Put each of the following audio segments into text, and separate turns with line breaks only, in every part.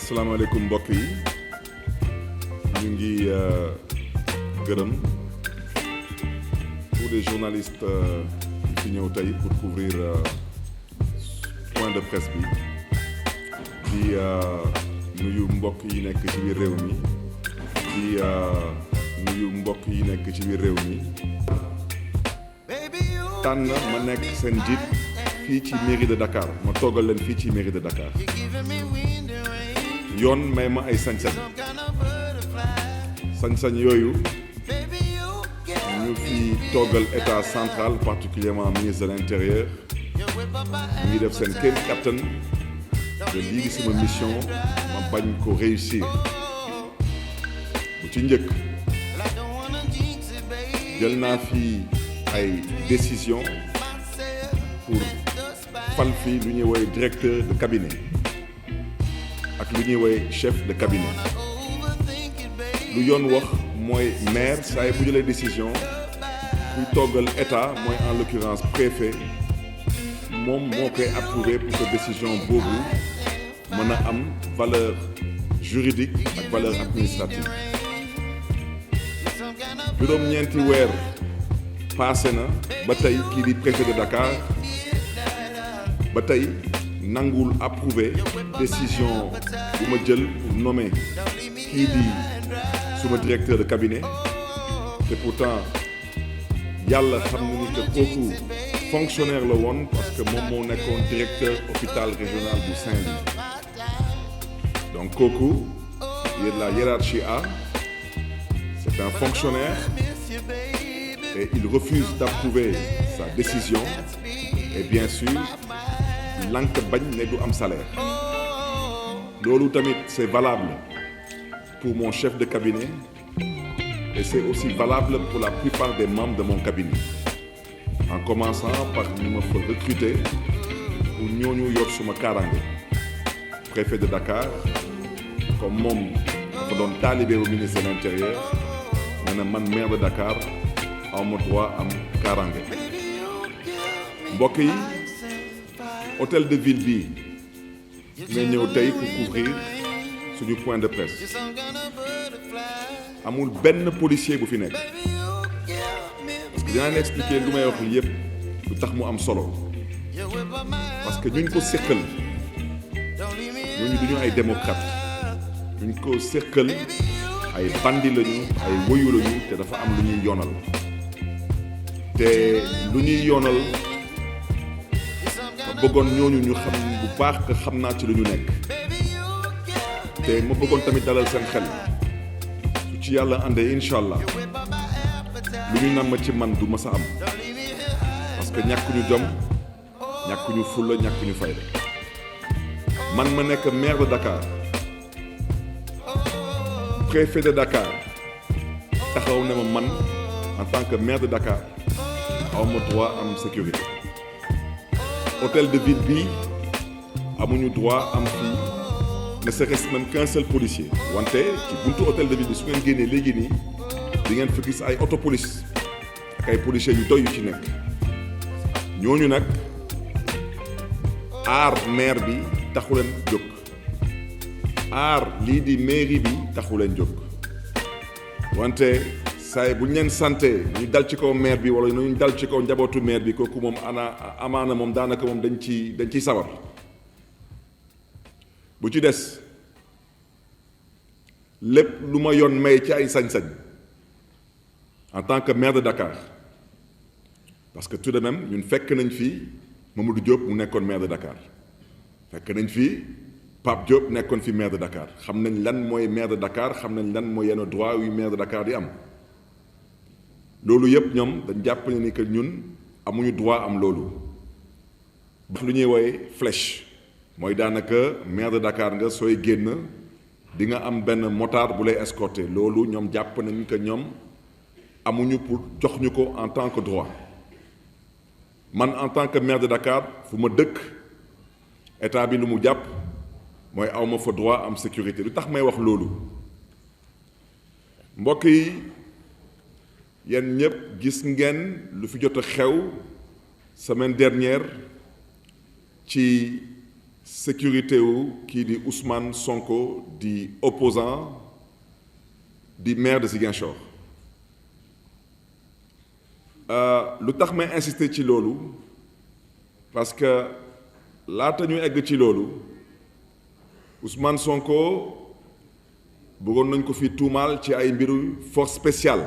asalaamaaleykum mbokk yi ñu ngi gërëm pour les journalistes fi ñëw tey pour couvrir point de presse bi di nuyu mbokk yi nekk ci biir réew mi di nuyu mbokk yi nekk ci biir réew mi tànn ma nekk seen njiit fii ci mairie de Dakar ma toogal leen fii ci mairie de Dakar yoon may ma ay sañ-sañ yooyu ñu fi toogal état central particulièrement ministre de l'intérieur ñu ngi def seen kéem kattan te lii di sama mission ma bañ ko réussir bu ci njëkk jël naa fi ay décision pour fal fii lu ñuy woowee directeur de cabinet ak lu ñuy woowee chef de cabinet lu yoon wax mooy maire saa bu jëlee décision kuy toggal état mooy en l'occurrence préfet moom moo koy approuvé pour que décision boobu mën a am valeur juridique ak valeur administrative juróom-ñeenti weer passé na ba tey kii di préfet de Dakar ba tey nangul approuvé décision bu ma jël pour nommer kii di suma directeur de cabinet te pourtant yàlla xam na ni que kooku fonctionnaire la woon parce que moom moo nekkoon directeur hôpital régional bu Saint-Louis donc kooku yéen la hiérarchie A c'est un fonctionnaire et il refuse d'approuver sa décision et bien sûr lank bañ ne du am salaire loolu tamit c'est valable pour mon chef de cabinet et c'est aussi valable pour la plupart des membres de mon cabinet en commençant par ñu ma fa recruter pour ñooñu yor suma kaaraange préfet de Dakar comme moom dafa doon taalibe bu ministre de l'intérieur nee na man maire de Dakar awma droit am kaaraange mbokk yi hôtel de ville bi nga ñëw tey pour couvrir suñu point de presse amul benn policier bu fi nekk parce que dinaa leen expliquer lu may wax li yëpp lu tax mu am solo parce que ñuñ ko séqal ñooñu duñu ay démocrate ñuñ ko séqal ay bandi lañu ay woyu lañu te dafa am lu ñuy yoonal te lu ñuy yoonal ma bëggoon ñooñu ñu xam bu baax que xam naa ci lu ñu nekk te ma bëggoon tamit dalal seen xel su ci yàlla àndee incha allah lu ñu namm ci man du mës a am parce que ñàkkuñu jom ñàkkuñu fulla ñàkkuñu fayda man ma nekk maire de Dakar préfet de Dakar taxaw ne ma man en tant que maire de Dakar awma droit am sécurité hôtel de ville bi amuñu droit am fii ne serait-ce même qu'un seul policier wante ci buntu hôtel de ville bi su ngeen génnee léegi nii di ngeen fa gis ay auto police ak ay policiers yu doy yu ci nekk ñooñu nag aar maire bi taxu leen jóg aar lii di mairie bi taxu leen jóg wante saay bu ñu leen santé ñu dal ci kaw maire bi wala ñu dal ci kaw njabootu maire bi kooku moom amaana moom daanaka moom dañ ciy sawar bu ci des lépp lu ma yoon may ci ay sañ-sañ en tant que maire de Dakar parce que tout de même ñun fekk nañ fii Mamadou Diop mu nekkoon maire de Dakar fekk nañ fii Pape Diop nekkoon fi maire de Dakar xam nañ lan mooy maire de Dakar xam nañ lan mooy yenn droit yu maire de Dakar di am loolu yëpp ñoom dañ jàpp ne ni que ñun amuñu droit am loolu lu ñuy woowee flèche mooy daanaka maire de Dakar nga sooy génn di nga am benn motard bu lay escorter loolu ñoom jàpp nañ que ñoom amuñu pour jox ñu ko en tant que droit man en tant que maire de Dakar fu ma dëkk état bi lu mu jàpp mooy awma fa droit am sécurité lu tax may wax loolu mbokk yi yéen ñëpp gis ngeen lu fi jot a xew semaine dernière ci sécurité wu kii di Ousmane Sonko di opposant di maire de Ziguinchor lu tax may insister ci loolu parce que laata ñu egg ci loolu Ousmane Sonko bëggoon nañ ko fi tuumaal ci ay mbiru force spéciale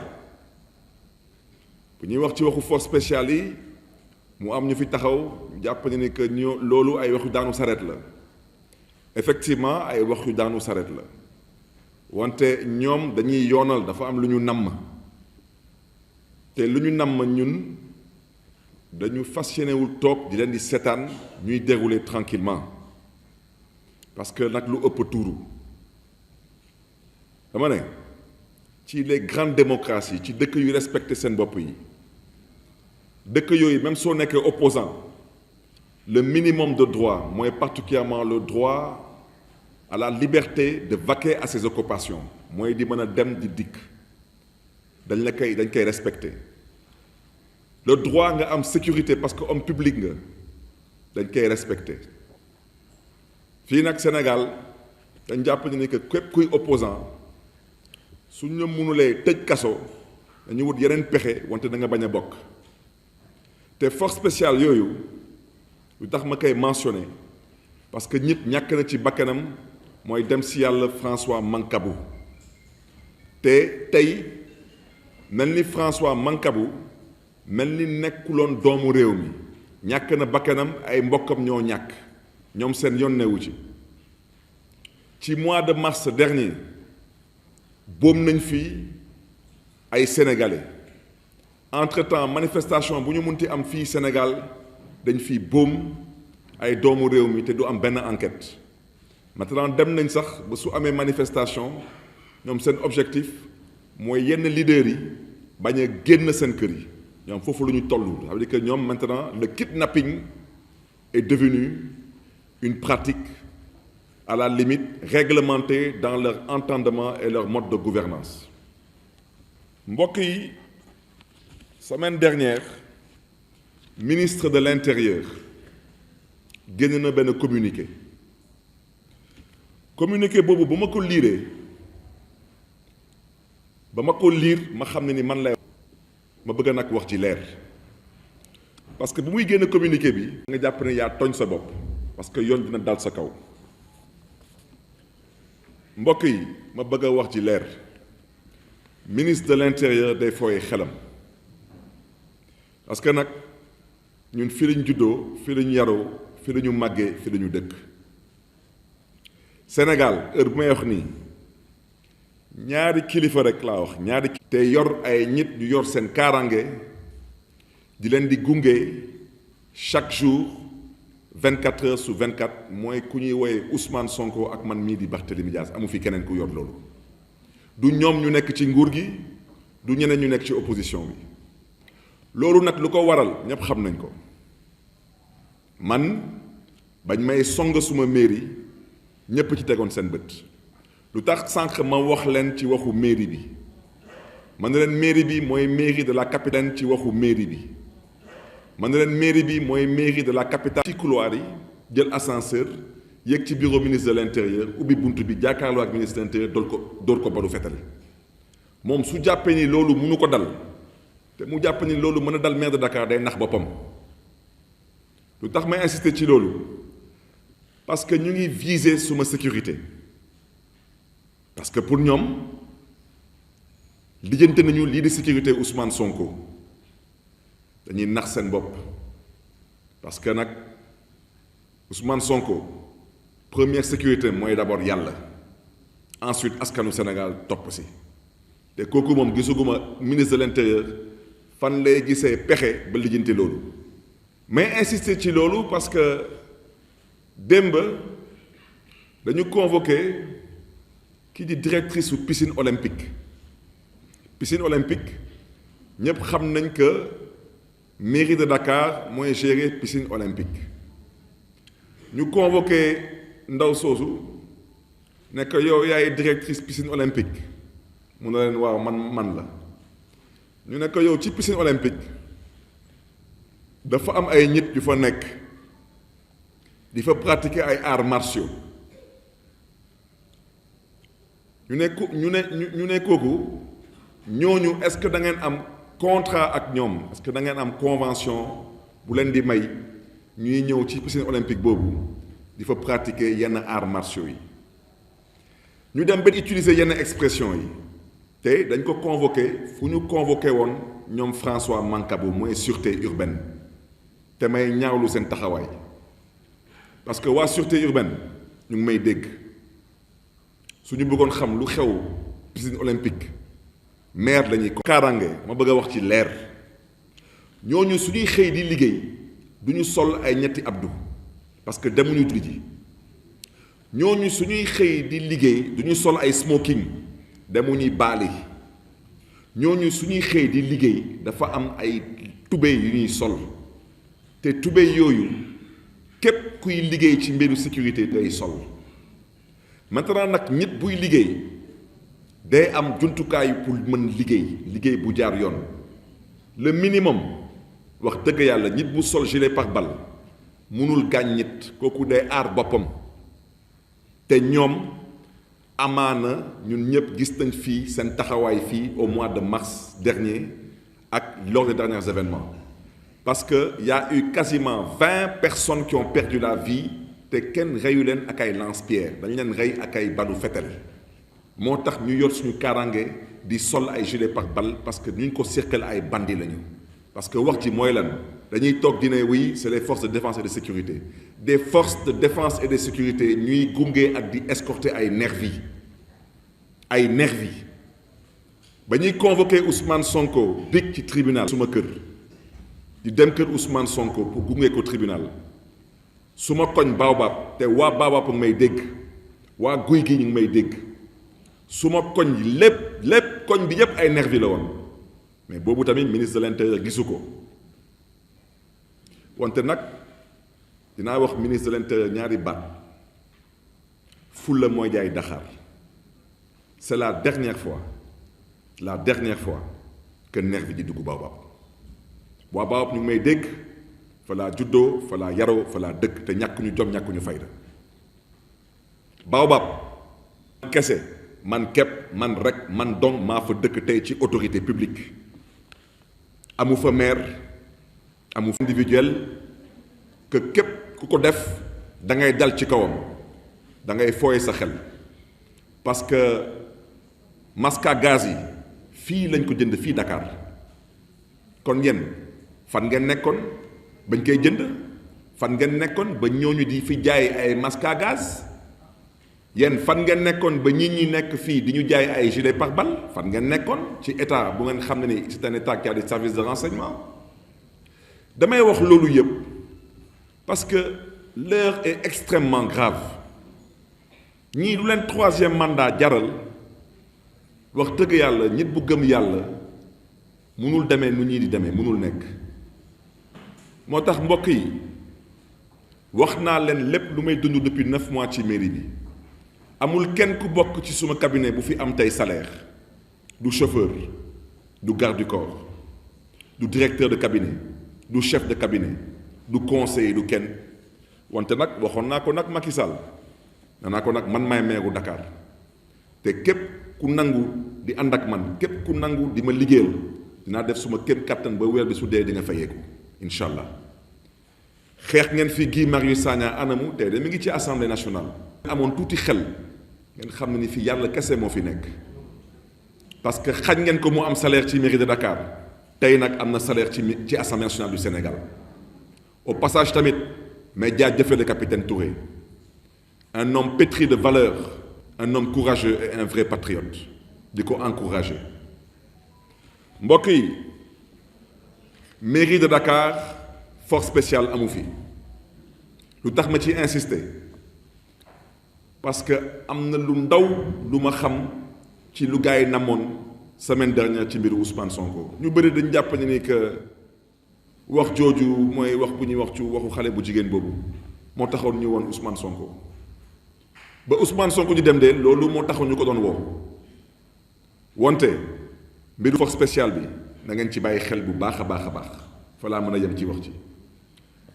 bu ñuy wax ci waxu force spéciale yi mu am ñu fi taxaw jàpp ni que loolu ay wax yu daanu saret la effectivement ay wax yu daanu saret la wante ñoom dañuy yoonal dafa am lu ñu namm te lu ñu namm ñun dañu fas yéenewul toog di leen di seetaan ñuy dérouler tranquillement parce que nag lu ëpp tuuru dama ne ci les grandes démocraties ci dëkk yu respecté seen bopp yi dëkk yooyu même soo nekkee opposant le minimum de droit mooy particulièrement le droit à la liberté de vaquer à ses occupations mooy di mën a dem di dikk dañ koy respecté le droit nga am sécurité parce que homme public nga dañ koy respecté fii nag Sénégal dañ jàpp ni que képp kuy opposant suñ la mënulee tëj kaso dañu wut yeneen pexe wante da nga bañ a bokk te force spéciale yooyu lu tax ma koy mentionné parce que nit ñàkk na ci bakkanam mooy dem si yàlla François Mancabou te tey mel ni François Mancabou mel ni nekkuloon doomu réew mi ñàkk na bakkanam ay mbokkam ñoo ñàkk ñoom seen yoon newu ci mois de mars dernier boom nañ fii ay sénégalais entre-temps manifestation bu ñu munti am fii Sénégal dañ fii boom ay doomu réew mi te du am benn enquête maintenant dem nañ sax ba su amee manifestation ñoom seen objectif mooy yenn leaders yi bañ a génn seen kër yi ñoom foofu lu ñu toll ça veut dire que ñoom maintenant le kidnapping est devenu une pratique à la limite réglementée dans leur entendement et leur mode de gouvernance mbokk yi semaine dernière ministre de l'intérieur génn na benn communiqué boobu ba ma ko liiree ma xam ne ni man lay ma bëgg nag wax ci leer parce que bu muy génn communiqué bi nga jàpp ne yaa tooñ sa bopp parce que yoon dina dal sa kaw mbokk yi ma bëgg a wax ci leer ministre de l'intérieur day fooye xelam parce que nag ñun fii lañ juddoo fii lañu yaroo fii lañu màggee fii lañu dëkk Sénégal heure bu may wax nii ñaari kilifa rek laa wax te yor ay nit ñu yor seen kaaraange di leen di gunge chaque jour 24 heures sur 24 mooy ku ñuy woowee Ousmane Sonko ak man mii di Barthélémy Dias amu fi keneen ku yor loolu du ñoom ñu nekk ci nguur gi du ñeneen ñu nekk ci opposition bi loolu nag lu ko waral ñépp xam nañ ko man bañ may song suma mairie ñépp ci tegoon seen bët lu tax sànq ma wax leen ci waxu mairie bi man na leen mairie bi mooy mairie de la capitale ci waxu mairie bi man na leen mairie bi mooy mairie de la capitale ci couloir yi jël ascenseur yéeg ci bureau ministre de l'intérieur ubbi bunt bi jàkkaarloo ak ministre de l'intérieur dóor ko balu fetali moom su jàppee ni loolu mënu ko dal te mu jàpp ni loolu mën a dal maire de Dakar day nax boppam lu tax may insister ci loolu parce que ñu ngi viser suma sécurité parce que pour ñoom lijjante nañu lii di sécurité Ousmane Sonko dañuy nax seen bopp parce que nag Ousmane Sonko première sécurité mooy d'abord yàlla ensuite askanu Sénégal topp si te kooku moom gisuguma ministre de l'intérieur fan lay gisee pexe ba lijjanti loolu mais insister ci loolu parce que démb dañu convoqué kii di directrice su piscine olympique ñépp xam nañ que mairie de Dakar mooy gérer piscine olympique ñu convoqué ndaw soosu nekk yow yaay directrice piscine olympique mu ne leen waaw man la ñu nekk yow ci piscine olympique dafa am ay nit yu fa nekk di fa pratiquer ay arts martiaux ñu ne kooku ñooñu est-ce que da ngeen am contrat ak ñoom est-ce que da ngeen am convention bu leen di may ñuy ñëw ci piscine olympique boobu di fa pratiquer yenn arts martiaux yi ñu dem ba utiliser yenn expression yi te dañ ko convoqué fu ñu convoqué woon ñoom François Mancabou mooy sûreté urbaine te may ñaawlu seen taxawaay parce que waa sûreté urbaine ñu ngi may dégg suñu bëggoon xam lu xew piscine olympique maire lañuy ko kaaraange ma bëgg a wax ci leer ñooñu suñuy xëy di liggéey duñu sol ay ñetti abdu parce que demuñu julli ji ñooñu suñuy xëy di liggéey duñu sol ay smoking demuñuy baali ñooñu suñuy xëy di liggéey dafa am ay tubéy yu ñuy sol te tubéy yooyu képp kuy liggéey ci mbiru sécurité day sol maintenant nag nit buy liggéey day am jumtukaay pour mën liggéey bu jaar yoon le minimum wax dëgg yàlla nit bu sol gilet pare-balles mënul gaañ nit kooku day aar boppam te ñoom amaana ñun ñëpp gis nañ fii seen taxawaay fii au mois de mars dernier ak lors des derniers événements parce que y a eu quasiment 20 personnes qui ont perdu la vie te kenn reyu leen ak ay lance-pierre dañ leen rey ak ay balu fetel moo tax ñu yor suñu kaaraange di sol ay gilet pare-balles parce que ñu ko cirkel ay bandi lañu parce que wax ci mooy lan dañuy toog di ne oui c'est les forces de défense et de sécurité des forces de défense et de sécurité ñuy gunge ak di escorter ay nervis ba ñuy convoqué Ousmane Sonko big ci tribunal suma kër di dem kër Ousmane Sonko pour gunge ko tribunal suma koñ Baobab te waa Baobab may dégg waa Guy gi ñu ngi may dégg suma koñ lépp koñ bi yépp ay nervis la woon mais boobu tamit ministre de l'intérieur gisu ko wante nag dinaa wax ministre de l'intérieur ñaari baat fulla mooy jaay Dakar c'est la dernière fois que nervi di dugg Baobab waa Baobab ñu ngi may dégg fa laa juddoo fa laa yaroo fa laa dëkk te ñàkkuñu jom ñàkkuñu fayda Baobab kese man képp man rek man dong maa fa dëkk tey ci autorité publique amu fa maire amu fa individuel que képp ku ko def da ngay dal ci kawam da ngay fooye sa xel parce que masque à gaz yi fii lañ ko jënd fii Dakar kon yéen fan ngeen nekkoon bañ koy jënd fan ngeen nekkoon ba ñooñu di fi jaay ay masque à gaz yéen fan ngeen nekkoon ba ñi nekk fii di ñu jaay ay gilet pare-balles fan ngeen nekkoon ci état bu ngeen xam ne ni c'est un état qui a des services de renseignement damay wax loolu yëpp parce que l'heure est extrêmement grave ñii lu leen troisième mandat jaral wax dëgg yàlla nit bu gëm yàlla mënul demee nu ñii di demee mënul nekk moo tax mbokk yi wax naa leen lépp lu may dund depuis 9 mois ci mairie bi amul kenn ku bokk ci suma cabinet bu fi am tey salaire du chauffeur du garde du corps du directeur de cabinet du chef de cabinet du conseiller du kenn wante nag waxoon naa ko nag Macky Sall danaa ko nag man maay meeru Dakar te képp ku nangu di ànd ak man képp ku nangu di ma liggéeyal dinaa def suma kéem kattan ba weer bi su dee di nga fayeeku incha allah xeex ngeen fi Guy Marius Sagna anamu tey de mi ngi ci assemblée nationale. amoon tuuti xel ngeen xam ne ni fi yàlla kese moo fi nekk parce que xañ ngeen ko mu am salaire ci mairie de Dakar tey nag am na salaire ci assemblée nationale du Sénégal au passage tamit mais jaajëfal le capitaine Touré un homme pétri de valeurs un homme courageux et un vrai patriote di ko encourager mbokk yi mairie de Dakar force spéciale amu fi lu tax ma ci insister parce que am na lu ndaw lu ma xam ci lu gars yi namoon semaine dernière ci mbiru Ousmane Sonko ñu bëri dañ jàpp ne ni que wax jooju mooy wax bu ñuy wax ci waxu xale bu jigéen boobu moo taxoon ñu woon Ousmane Sonko ba Ousmane Sonko ñu dem de loolu moo taxoon ñu ko doon woo wante mbiru force spéciale bi na ngeen ci bàyyi xel bu baax a baax a baax fa laa mën a yem ci wax ci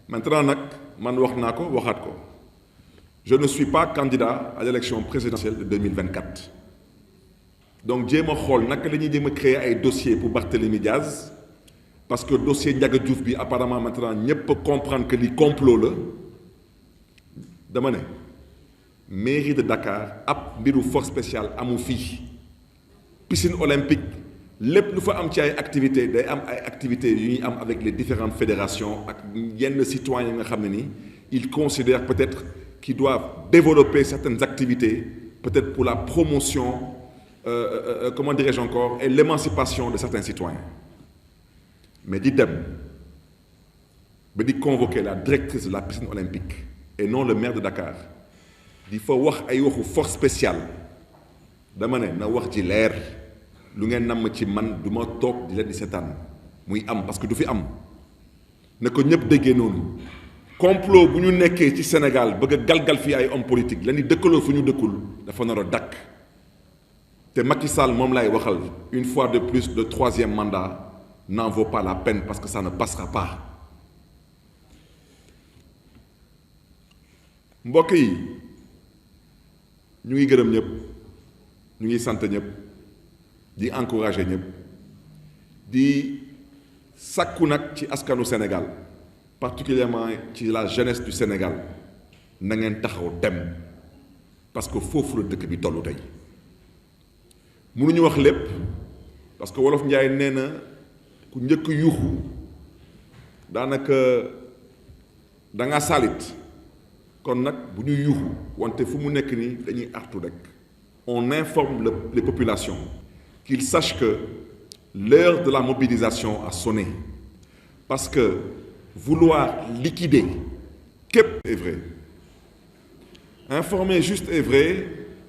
maintenant nag man wax naa ko waxaat ko je ne suis pas candidat à l'élection présidentielle de 2024 donc jéem a xool naka la ñuy jéem a créer ay dossiers pour Barthélémy Diaz parce que dossier Ndiaga Diouf bi apparemment maintenant ñëpp comprendre que li complot la dama ne mairie de Dakar ab mbiru force spéciale amu fii piscine olympique lépp lu fa am ci ay activités day am ay activités yu ñuy am avec les différentes fédérations ak yenn citoyens yi nga xam ne ni ils considèrent peut-être qu'ils doivent développer certaines activités peut-être pour la promotion comment dirais-je encore et l'émancipation de certains citoyens mais di dem ba di convoquer la directrice de la piscine olympique et non le maire de Dakar di fa wax ay waxu force spéciale dama ne na wax ji leer lu ngeen namm ci man du ma toog di leen di seetaan muy am parce que du fi am na ko ñëpp déggee noonu complot bu ñu nekkee ci Sénégal bëgg a galgal fii ay hommes politiques leen di dëkkaloo fu ñu dëkkul dafa nar a dakk te Macky Sall moom lay waxal une fois de plus le troisième mandat n'en vaut pas la peine parce que ça ne passera pas mbokk yi ñu ngi gërëm ñëpp ñu ngi sant ñëpp di encourager ñëpp di sàkku nag ci askanu Sénégal particulièrement ci la jeunesse du Sénégal na ngeen taxaw dem parce que foofu la dëkk bi tollu tey mënuñu wax lépp parce que wolof Njaay nee na ku njëkk yuuxu daanaka da nga salit kon nag bu ñu yuuxu wante fu mu nekk nii dañuy artu rek on informe les populations qu'ils sachent que l'heure de la mobilisation a sonné parce que vouloir liquider képp est vrai informer juste est vrai